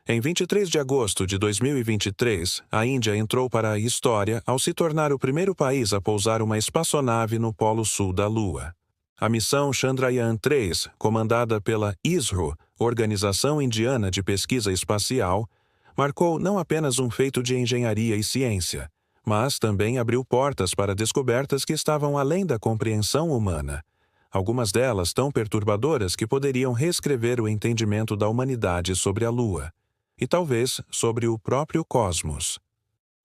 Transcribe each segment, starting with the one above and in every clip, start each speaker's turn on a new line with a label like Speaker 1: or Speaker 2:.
Speaker 1: Em 23 de agosto de 2023, a Índia entrou para a história ao se tornar o primeiro país a pousar uma espaçonave no Polo Sul da Lua. A missão Chandrayaan-3, comandada pela ISRO, Organização Indiana de Pesquisa Espacial, marcou não apenas um feito de engenharia e ciência, mas também abriu portas para descobertas que estavam além da compreensão humana. Algumas delas tão perturbadoras que poderiam reescrever o entendimento da humanidade sobre a Lua. E talvez sobre o próprio cosmos.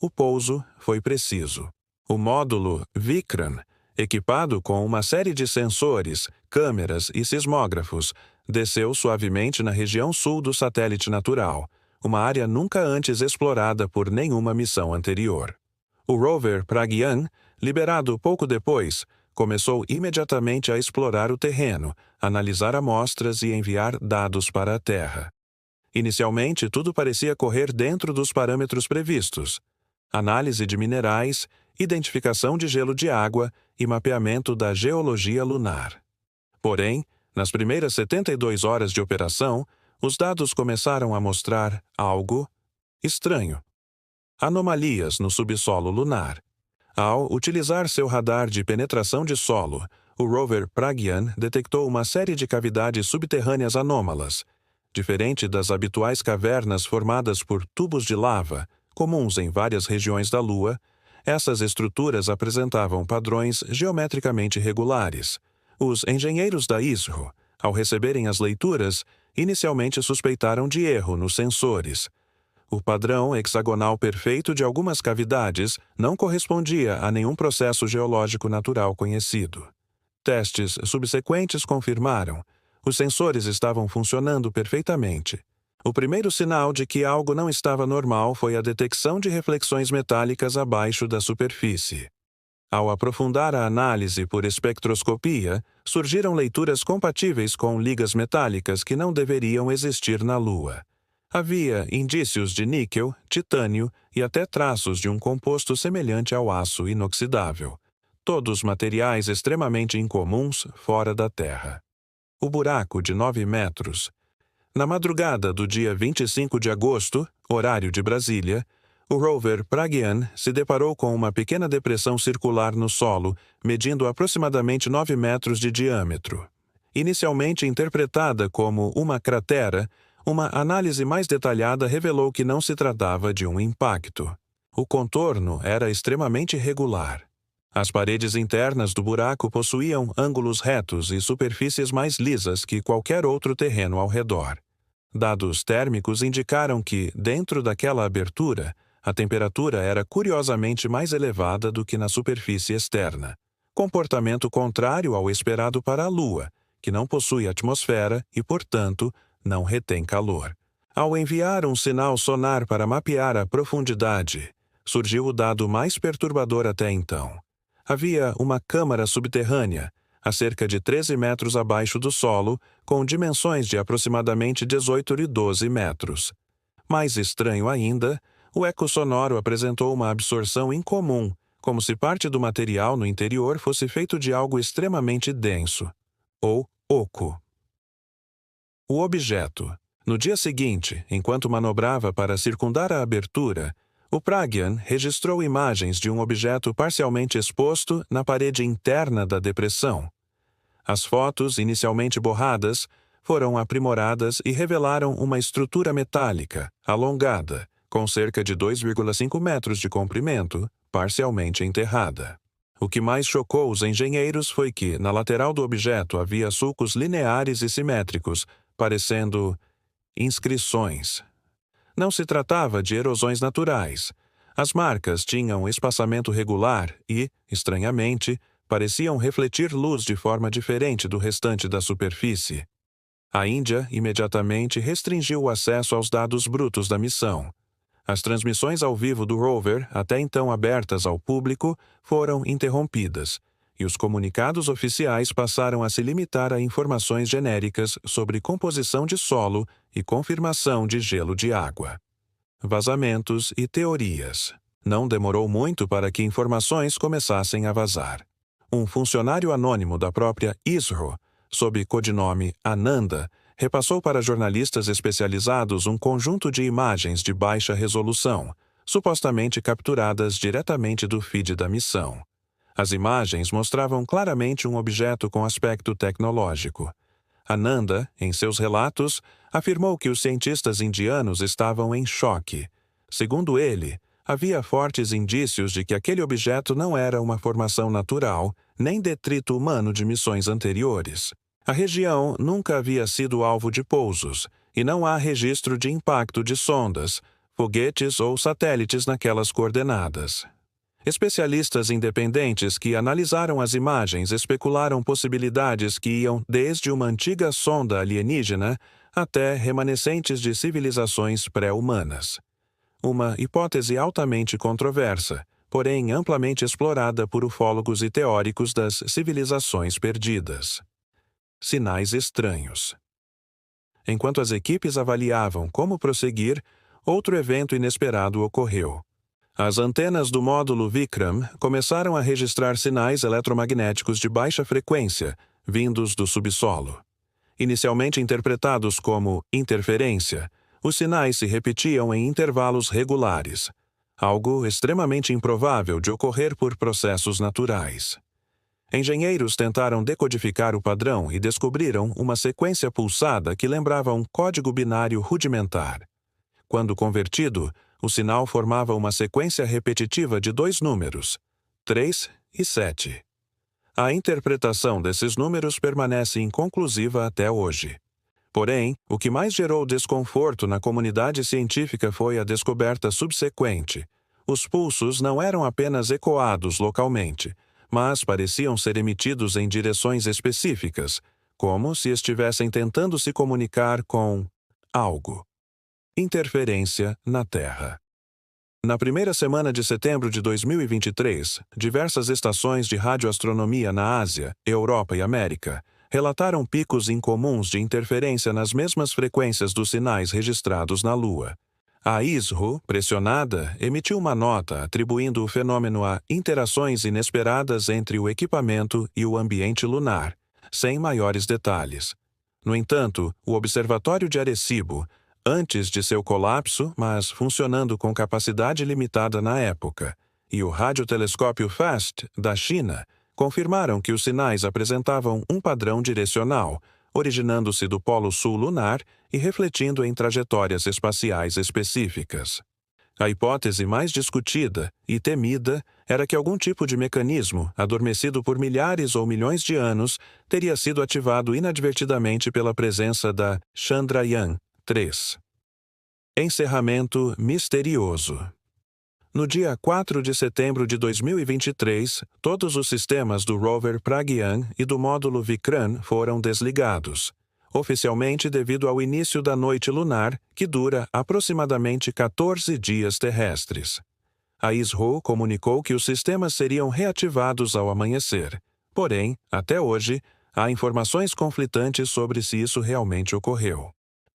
Speaker 1: O pouso foi preciso. O módulo Vikram, equipado com uma série de sensores, câmeras e sismógrafos, desceu suavemente na região sul do satélite natural, uma área nunca antes explorada por nenhuma missão anterior. O rover Pragyan, liberado pouco depois, começou imediatamente a explorar o terreno, analisar amostras e enviar dados para a Terra. Inicialmente, tudo parecia correr dentro dos parâmetros previstos: análise de minerais, identificação de gelo de água e mapeamento da geologia lunar. Porém, nas primeiras 72 horas de operação, os dados começaram a mostrar algo estranho. Anomalias no subsolo lunar. Ao utilizar seu radar de penetração de solo, o rover Pragyan detectou uma série de cavidades subterrâneas anômalas. Diferente das habituais cavernas formadas por tubos de lava, comuns em várias regiões da Lua, essas estruturas apresentavam padrões geometricamente regulares. Os engenheiros da ISRO, ao receberem as leituras, inicialmente suspeitaram de erro nos sensores. O padrão hexagonal perfeito de algumas cavidades não correspondia a nenhum processo geológico natural conhecido. Testes subsequentes confirmaram: os sensores estavam funcionando perfeitamente. O primeiro sinal de que algo não estava normal foi a detecção de reflexões metálicas abaixo da superfície. Ao aprofundar a análise por espectroscopia, surgiram leituras compatíveis com ligas metálicas que não deveriam existir na Lua. Havia indícios de níquel, titânio e até traços de um composto semelhante ao aço inoxidável. Todos materiais extremamente incomuns fora da Terra. O buraco de 9 metros. Na madrugada do dia 25 de agosto, horário de Brasília, o rover Pragyan se deparou com uma pequena depressão circular no solo, medindo aproximadamente 9 metros de diâmetro. Inicialmente interpretada como uma cratera, uma análise mais detalhada revelou que não se tratava de um impacto. O contorno era extremamente irregular. As paredes internas do buraco possuíam ângulos retos e superfícies mais lisas que qualquer outro terreno ao redor. Dados térmicos indicaram que, dentro daquela abertura, a temperatura era curiosamente mais elevada do que na superfície externa, comportamento contrário ao esperado para a Lua, que não possui atmosfera e, portanto, não retém calor. Ao enviar um sinal sonar para mapear a profundidade, surgiu o dado mais perturbador até então. Havia uma câmara subterrânea, a cerca de 13 metros abaixo do solo, com dimensões de aproximadamente 18 e 12 metros. Mais estranho ainda, o eco sonoro apresentou uma absorção incomum, como se parte do material no interior fosse feito de algo extremamente denso, ou oco. O objeto. No dia seguinte, enquanto manobrava para circundar a abertura, o Pragyan registrou imagens de um objeto parcialmente exposto na parede interna da depressão. As fotos, inicialmente borradas, foram aprimoradas e revelaram uma estrutura metálica, alongada, com cerca de 2,5 metros de comprimento, parcialmente enterrada. O que mais chocou os engenheiros foi que, na lateral do objeto, havia sulcos lineares e simétricos, parecendo inscrições. Não se tratava de erosões naturais. As marcas tinham espaçamento regular e, estranhamente, pareciam refletir luz de forma diferente do restante da superfície. A Índia imediatamente restringiu o acesso aos dados brutos da missão. As transmissões ao vivo do rover, até então abertas ao público, foram interrompidas, e os comunicados oficiais passaram a se limitar a informações genéricas sobre composição de solo e confirmação de gelo de água. Vazamentos e teorias. Não demorou muito para que informações começassem a vazar. Um funcionário anônimo da própria ISRO, sob codinome Ananda, repassou para jornalistas especializados um conjunto de imagens de baixa resolução, supostamente capturadas diretamente do feed da missão. As imagens mostravam claramente um objeto com aspecto tecnológico. Ananda, em seus relatos, afirmou que os cientistas indianos estavam em choque. Segundo ele, havia fortes indícios de que aquele objeto não era uma formação natural, nem detrito humano de missões anteriores. A região nunca havia sido alvo de pousos, e não há registro de impacto de sondas, foguetes ou satélites naquelas coordenadas. Especialistas independentes que analisaram as imagens especularam possibilidades que iam desde uma antiga sonda alienígena até remanescentes de civilizações pré-humanas. Uma hipótese altamente controversa, porém amplamente explorada por ufólogos e teóricos das civilizações perdidas. Sinais estranhos. Enquanto as equipes avaliavam como prosseguir, outro evento inesperado ocorreu. As antenas do módulo Vikram começaram a registrar sinais eletromagnéticos de baixa frequência, vindos do subsolo. Inicialmente interpretados como interferência, os sinais se repetiam em intervalos regulares, algo extremamente improvável de ocorrer por processos naturais. Engenheiros tentaram decodificar o padrão e descobriram uma sequência pulsada que lembrava um código binário rudimentar. Quando convertido, o sinal formava uma sequência repetitiva de 2 números, 3 e 7. A interpretação desses números permanece inconclusiva até hoje. Porém, o que mais gerou desconforto na comunidade científica foi a descoberta subsequente. Os pulsos não eram apenas ecoados localmente, mas pareciam ser emitidos em direções específicas, como se estivessem tentando se comunicar com algo. Interferência na Terra. Na primeira semana de setembro de 2023, diversas estações de radioastronomia na Ásia, Europa e América relataram picos incomuns de interferência nas mesmas frequências dos sinais registrados na Lua. A ISRO, pressionada, emitiu uma nota atribuindo o fenômeno a interações inesperadas entre o equipamento e o ambiente lunar, sem maiores detalhes. No entanto, o Observatório de Arecibo, antes de seu colapso, mas funcionando com capacidade limitada na época, e o radiotelescópio FAST, da China, confirmaram que os sinais apresentavam um padrão direcional, originando-se do Polo Sul lunar e refletindo em trajetórias espaciais específicas. A hipótese mais discutida e temida era que algum tipo de mecanismo, adormecido por milhares ou milhões de anos, teria sido ativado inadvertidamente pela presença da Chandrayaan-3. Encerramento misterioso. No dia 4 de setembro de 2023, todos os sistemas do rover Pragyan e do módulo Vikram foram desligados, oficialmente devido ao início da noite lunar, que dura aproximadamente 14 dias terrestres. A ISRO comunicou que os sistemas seriam reativados ao amanhecer. Porém, até hoje, há informações conflitantes sobre se isso realmente ocorreu.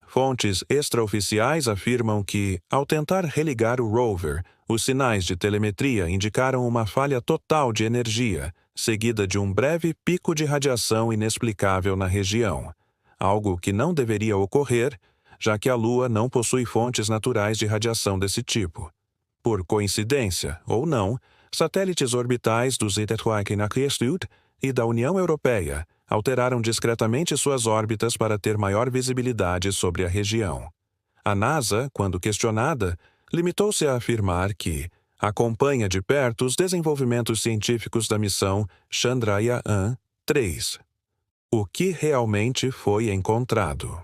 Speaker 1: Fontes extraoficiais afirmam que, ao tentar religar o rover, os sinais de telemetria indicaram uma falha total de energia, seguida de um breve pico de radiação inexplicável na região, algo que não deveria ocorrer, já que a Lua não possui fontes naturais de radiação desse tipo. Por coincidência, ou não, satélites orbitais do Zuidelijke e da União Europeia alteraram discretamente suas órbitas para ter maior visibilidade sobre a região. A NASA, quando questionada, limitou-se a afirmar que acompanha de perto os desenvolvimentos científicos da missão Chandrayaan-3. O que realmente foi encontrado?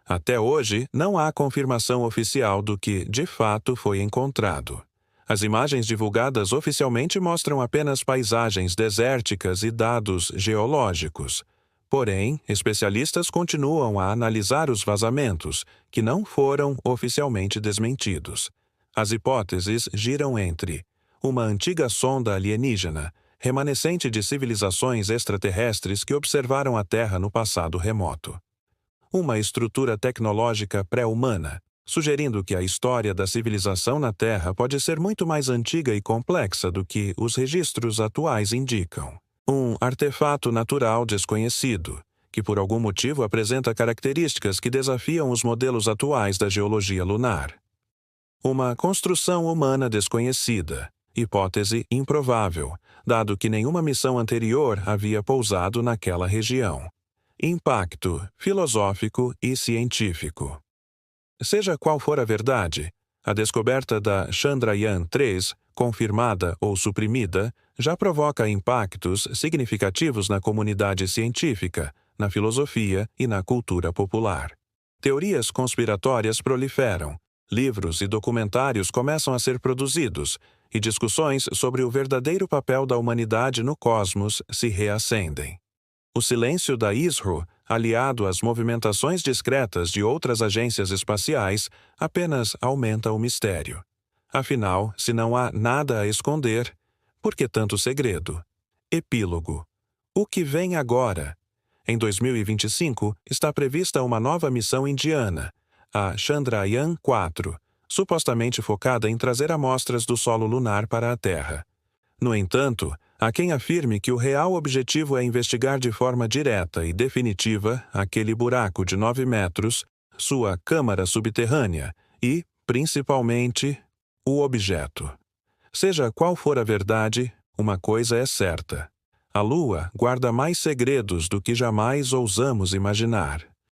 Speaker 1: Até hoje, não há confirmação oficial do que, de fato, foi encontrado. As imagens divulgadas oficialmente mostram apenas paisagens desérticas e dados geológicos. Porém, especialistas continuam a analisar os vazamentos, que não foram oficialmente desmentidos. As hipóteses giram entre uma antiga sonda alienígena, remanescente de civilizações extraterrestres que observaram a Terra no passado remoto. Uma estrutura tecnológica pré-humana, sugerindo que a história da civilização na Terra pode ser muito mais antiga e complexa do que os registros atuais indicam. Um artefato natural desconhecido, que por algum motivo apresenta características que desafiam os modelos atuais da geologia lunar. Uma construção humana desconhecida, hipótese improvável, dado que nenhuma missão anterior havia pousado naquela região. Impacto filosófico e científico. Seja qual for a verdade, a descoberta da Chandrayaan-3, confirmada ou suprimida, já provoca impactos significativos na comunidade científica, na filosofia e na cultura popular. Teorias conspiratórias proliferam, livros e documentários começam a ser produzidos, e discussões sobre o verdadeiro papel da humanidade no cosmos se reacendem. O silêncio da ISRO, aliado às movimentações discretas de outras agências espaciais, apenas aumenta o mistério. Afinal, se não há nada a esconder, por que tanto segredo? Epílogo. O que vem agora? Em 2025, está prevista uma nova missão indiana, a Chandrayaan-4, supostamente focada em trazer amostras do solo lunar para a Terra. No entanto, há quem afirme que o real objetivo é investigar de forma direta e definitiva aquele buraco de 9 metros, sua câmara subterrânea e, principalmente, o objeto. Seja qual for a verdade, uma coisa é certa: a Lua guarda mais segredos do que jamais ousamos imaginar.